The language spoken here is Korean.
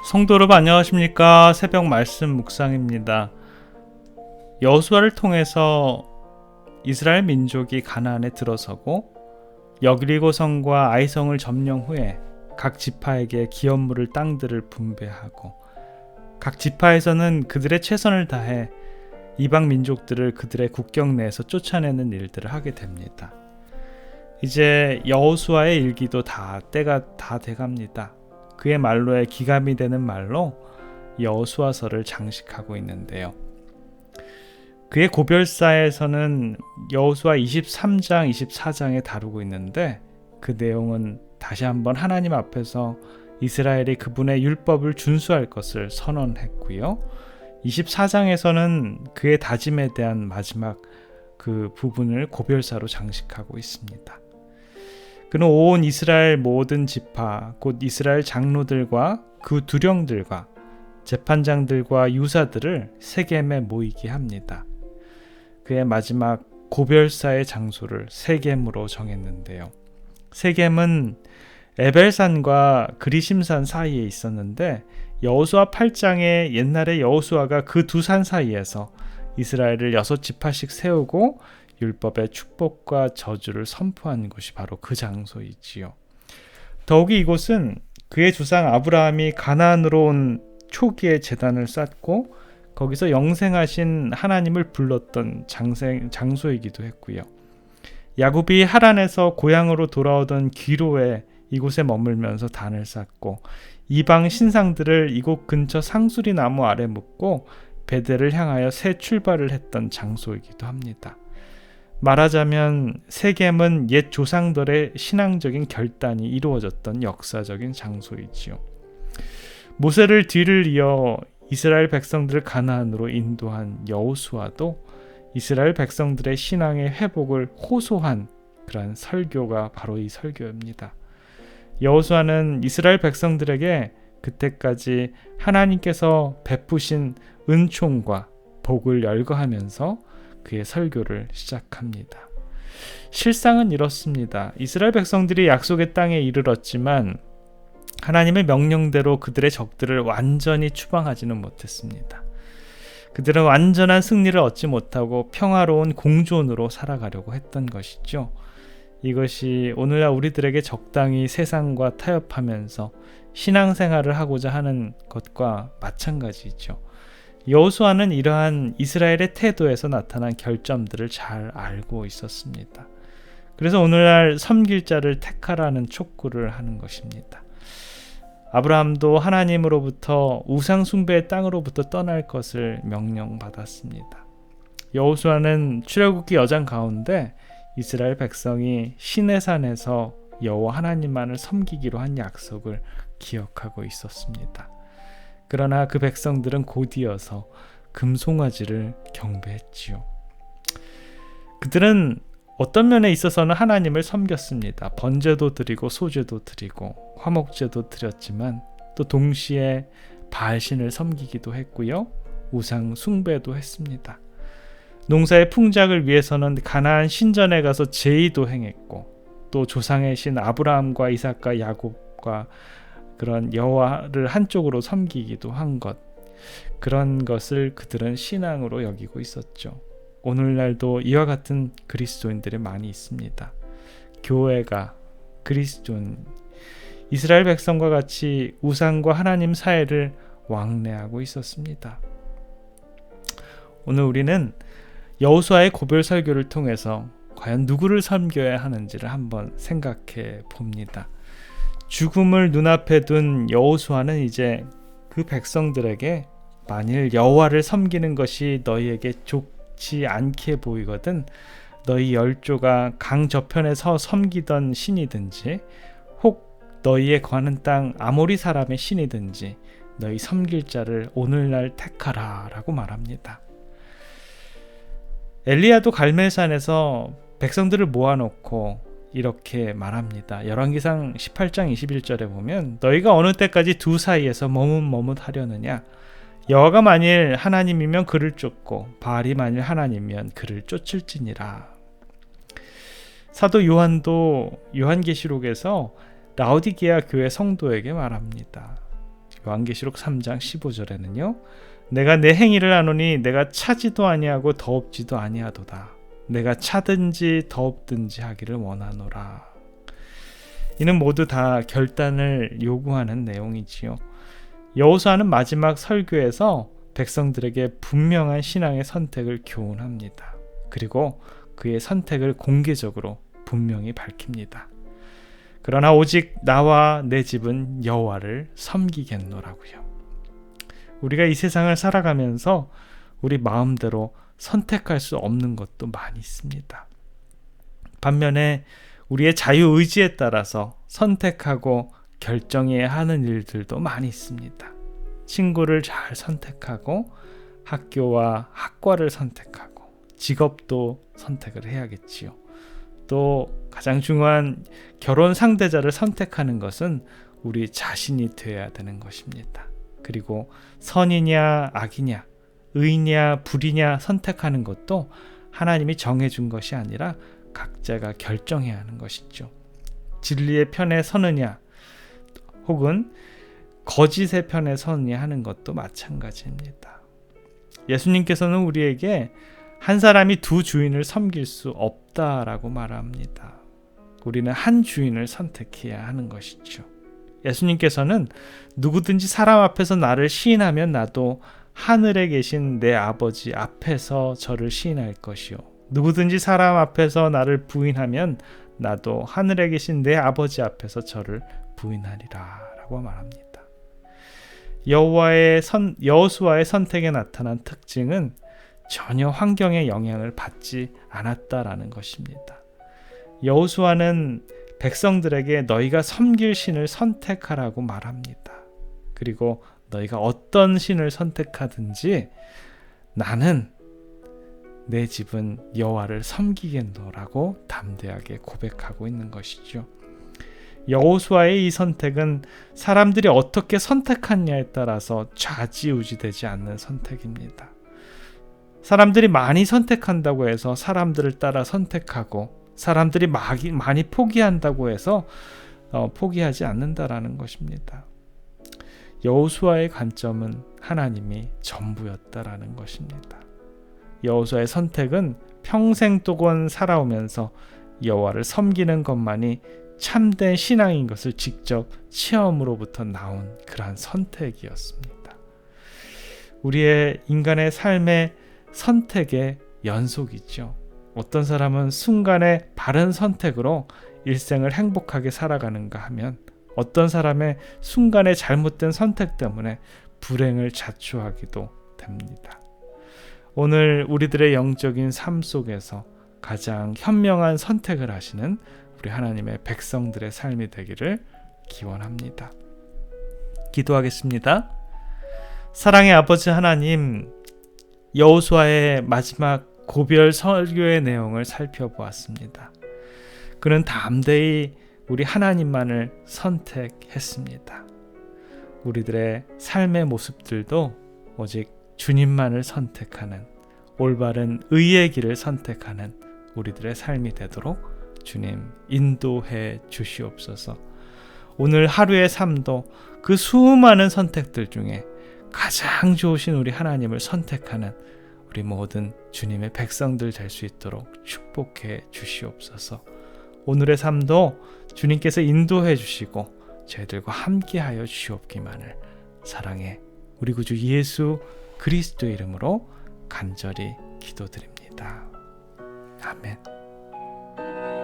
성도 여러분 안녕하십니까? 새벽 말씀 묵상입니다. 여호수아를 통해서 이스라엘 민족이 가나안에 들어서고 여리고성과 아이성을 점령 후에 각 지파에게 기업 물을 땅들을 분배하고 각 지파에서는 그들의 최선을 다해 이방 민족들을 그들의 국경 내에서 쫓아내는 일들을 하게 됩니다. 이제 여호수아의 일기도 때가 다 돼갑니다. 그의 말로에 기감이 되는 말로 여호수아서를 장식하고 있는데요. 그의 고별사에서는 여호수아 23장, 24장에 다루고 있는데 그 내용은 다시 한번 하나님 앞에서 이스라엘이 그분의 율법을 준수할 것을 선언했고요. 24장에서는 그의 다짐에 대한 마지막 그 부분을 고별사로 장식하고 있습니다. 그는 온 이스라엘 모든 지파, 곧 이스라엘 장로들과 그 두령들과 재판장들과 유사들을 세겜에 모이게 합니다. 그의 마지막 고별사의 장소를 세겜으로 정했는데요. 세겜은 에벨산과 그리심산 사이에 있었는데 여호수아 8장에 옛날에 여호수아가 그 두 산 사이에서 이스라엘을 6지파씩 세우고 율법의 축복과 저주를 선포한 곳이 바로 그 장소이지요. 더욱이 이곳은 그의 조상 아브라함이 가나안으로 온 초기에 제단을 쌓고 거기서 영생하신 하나님을 불렀던 장소이기도 했고요. 야곱이 하란에서 고향으로 돌아오던 기로에 이곳에 머물면서 단을 쌓고 이방 신상들을 이곳 근처 상수리 나무 아래 묻고 베델을 향하여 새 출발을 했던 장소이기도 합니다. 말하자면 세겜은 옛 조상들의 신앙적인 결단이 이루어졌던 역사적인 장소이지요. 모세를 뒤를 이어 이스라엘 백성들을 가나안으로 인도한 여호수아도 이스라엘 백성들의 신앙의 회복을 호소한 그러한 설교가 바로 이 설교입니다. 여호수아는 이스라엘 백성들에게 그때까지 하나님께서 베푸신 은총과 복을 열거하면서 그의 설교를 시작합니다. 실상은 이렇습니다. 이스라엘 백성들이 약속의 땅에 이르렀지만 하나님의 명령대로 그들의 적들을 완전히 추방하지는 못했습니다. 그들은 완전한 승리를 얻지 못하고 평화로운 공존으로 살아가려고 했던 것이죠. 이것이 오늘날 우리들에게 적당히 세상과 타협하면서 신앙생활을 하고자 하는 것과 마찬가지죠. 여호수아는 이러한 이스라엘의 태도에서 나타난 결점들을 잘 알고 있었습니다. 그래서 오늘날 섬길 자를 택하라는 촉구를 하는 것입니다. 아브라함도 하나님으로부터 우상 숭배의 땅으로부터 떠날 것을 명령받았습니다. 여호수아는 출애굽기 여장 가운데 이스라엘 백성이 시내산에서 여호와 하나님만을 섬기기로 한 약속을 기억하고 있었습니다. 그러나 그 백성들은 곧이어서 금송아지를 경배했지요. 그들은 어떤 면에 있어서는 하나님을 섬겼습니다. 번제도 드리고 소제도 드리고 화목제도 드렸지만 또 동시에 바알신을 섬기기도 했고요. 우상 숭배도 했습니다. 농사의 풍작을 위해서는 가나안 신전에 가서 제의도 행했고 또 조상의 신 아브라함과 이삭과 야곱과 그런 여호와를 한쪽으로 섬기기도 한 것, 그런 것을 그들은 신앙으로 여기고 있었죠. 오늘날도 이와 같은 그리스도인들이 많이 있습니다. 교회가 그리스도인, 이스라엘 백성과 같이 우상과 하나님 사이를 왕래하고 있었습니다. 오늘 우리는 여호수아의 고별 설교를 통해서 과연 누구를 섬겨야 하는지를 한번 생각해 봅니다. 죽음을 눈앞에 둔 여호수아는 이제 그 백성들에게 만일 여호와를 섬기는 것이 너희에게 좋지 않게 보이거든 너희 열조가 강 저편에서 섬기던 신이든지 혹 너희에 관한 땅 아모리 사람의 신이든지 너희 섬길 자를 오늘날 택하라 라고 말합니다. 엘리야도 갈멜산에서 백성들을 모아놓고 이렇게 말합니다. 열왕기상 18장 21절에 보면 너희가 어느 때까지 두 사이에서 머뭇머뭇하려느냐 여호와가 만일 하나님이면 그를 쫓고 바알이 만일 하나님이면 그를 쫓을지니라. 사도 요한도 요한계시록에서 라오디게아 교회 성도에게 말합니다. 요한계시록 3장 15절에는요. 내가 내 행위를 아노니 내가 차지도 아니하고 더웁지도 아니하도다. 내가 차든지 더웁든지 하기를 원하노라. 이는 모두 다 결단을 요구하는 내용이지요. 여호수아는 마지막 설교에서 백성들에게 분명한 신앙의 선택을 교훈합니다. 그리고 그의 선택을 공개적으로 분명히 밝힙니다. 그러나 오직 나와 내 집은 여호와를 섬기겠노라고요. 우리가 이 세상을 살아가면서 우리 마음대로 선택할 수 없는 것도 많이 있습니다. 반면에 우리의 자유의지에 따라서 선택하고 결정해야 하는 일들도 많이 있습니다. 친구를 잘 선택하고 학교와 학과를 선택하고 직업도 선택을 해야겠지요. 또 가장 중요한 결혼 상대자를 선택하는 것은 우리 자신이 되어야 되는 것입니다. 그리고 선이냐 악이냐, 의냐 불이냐 선택하는 것도 하나님이 정해준 것이 아니라 각자가 결정해야 하는 것이죠. 진리의 편에 서느냐 혹은 거짓의 편에 서느냐 하는 것도 마찬가지입니다. 예수님께서는 우리에게 한 사람이 두 주인을 섬길 수 없다라고 말합니다. 우리는 한 주인을 선택해야 하는 것이죠. 예수님께서는 누구든지 사람 앞에서 나를 시인하면 나도 하늘에 계신 내 아버지 앞에서 저를 시인할 것이요. 누구든지 사람 앞에서 나를 부인하면 나도 하늘에 계신 내 아버지 앞에서 저를 부인하리라 라고 말합니다. 여호수아의 선택에 나타난 특징은 전혀 환경의 영향을 받지 않았다라는 것입니다. 여호수아는 백성들에게 너희가 섬길 신을 선택하라고 말합니다. 그리고 너희가 어떤 신을 선택하든지 나는 내 집은 여호와를 섬기겠노라고 담대하게 고백하고 있는 것이죠. 여호수아의 이 선택은 사람들이 어떻게 선택하냐에 따라서 좌지우지되지 않는 선택입니다. 사람들이 많이 선택한다고 해서 사람들을 따라 선택하고 사람들이 많이 포기한다고 해서 포기하지 않는다라는 것입니다. 여호수아의 관점은 하나님이 전부였다라는 것입니다. 여호수아의 선택은 평생 동안 살아오면서 여호와를 섬기는 것만이 참된 신앙인 것을 직접 체험으로부터 나온 그러한 선택이었습니다. 우리의 인간의 삶의 선택의 연속이죠. 어떤 사람은 순간의 바른 선택으로 일생을 행복하게 살아가는가 하면 어떤 사람의 순간의 잘못된 선택 때문에 불행을 자초하기도 됩니다. 오늘 우리들의 영적인 삶 속에서 가장 현명한 선택을 하시는 우리 하나님의 백성들의 삶이 되기를 기원합니다. 기도하겠습니다. 사랑의 아버지 하나님, 여호수아의 마지막 고별 설교의 내용을 살펴보았습니다. 그는 담대히 우리 하나님만을 선택했습니다. 우리들의 삶의 모습들도 오직 주님만을 선택하는 올바른 의의 길을 선택하는 우리들의 삶이 되도록 주님 인도해 주시옵소서. 오늘 하루의 삶도 그 수많은 선택들 중에 가장 좋으신 우리 하나님을 선택하는 우리 모든 주님의 백성들 될 수 있도록 축복해 주시옵소서. 오늘의 삶도 주님께서 인도해 주시고 저희들과 함께하여 주시옵기만을 사랑해 우리 구주 예수 그리스도의 이름으로 간절히 기도드립니다. 아멘.